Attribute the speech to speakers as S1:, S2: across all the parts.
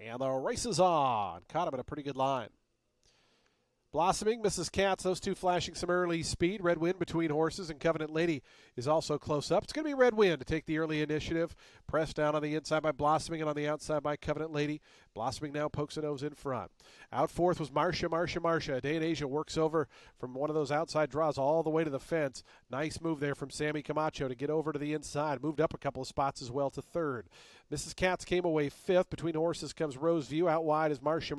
S1: And the race is on. Caught him at a pretty good line. Blossoming, Mrs. Katz, those two flashing some early speed. Red Wind between horses, and Covenant Lady is also close up. It's going to be Red Wind to take the early initiative. Pressed down on the inside by Blossoming and on the outside by Covenant Lady. Blossoming now pokes a nose in front. Out fourth was Marcia. A Day in Asia works over from one of those outside draws all the way to the fence. Nice move there from Sammy Camacho to get over to the inside. Moved up a couple of spots as well to third. Mrs. Katz came away fifth. Between horses comes Rose View. Out wide is Marcia,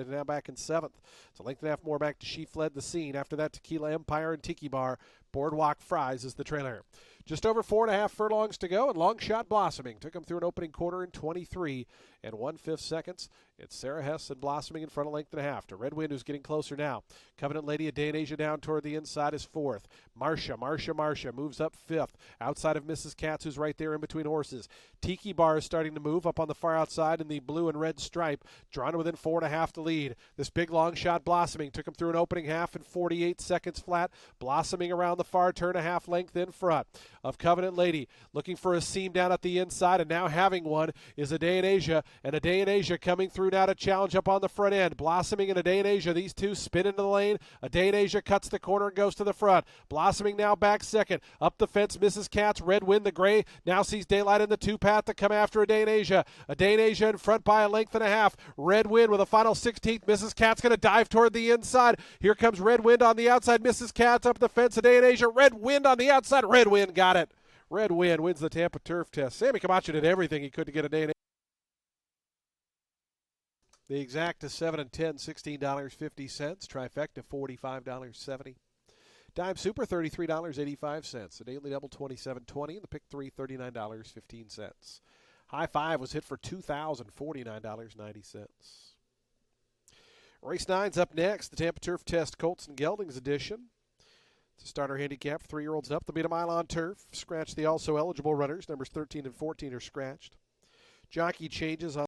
S1: now back in seventh. It's a length and a half more back to She Fled the Scene. After that, Tequila Empire and Tiki Bar. Boardwalk Fries is the trailer. Just over 4.5 furlongs to go, and Long Shot Blossoming took him through an opening quarter in 23 and 1/5 seconds. It's Sarah Hess and Blossoming in front of length and a half to Red Wind, who's getting closer now. Covenant Lady, A Day in Asia down toward the inside is fourth. Marcia moves up fifth, outside of Mrs. Katz, who's right there in between horses. Tiki Bar is starting to move up on the far outside in the blue and red stripe, drawn to within 4.5 to lead. This big Long Shot Blossoming took him through an opening half in 48 seconds flat. Blossoming around the far turn, a half length in front of Covenant Lady, looking for a seam down at the inside, and now having one is A Day in Asia, and A Day in Asia coming through now to challenge up on the front end. Blossoming and A Day in Asia, these two spin into the lane. A Day in Asia cuts the corner and goes to the front. Blossoming now back second. Up the fence, Mrs. Katz, Red Wind, the gray, now sees daylight in the two-path to come after A Day in Asia. A Day in Asia in front by a length and a half. Red Wind with a final 16th. Mrs. Katz going to dive toward the inside. Here comes Red Wind on the outside. Mrs. Katz up the fence. A Day in Asia. Red Wind on the outside. Red Wind got it. Red Wind wins the Tampa Turf Test. Sammy Camacho did everything he could to get A Day in Asia. The exact is 7 and 10, $16.50. Trifecta, $45.70. Dime Super, $33.85. The daily double, $27.20. The pick three, $39.15. High five was hit for $2,049.90. Race 9's up next. The Tampa Turf Test Colts and Geldings edition. It's a starter handicap, 3-year-olds up. They'll beat a mile on turf. Scratch the also eligible runners. Numbers 13 and 14 are scratched. Jockey changes on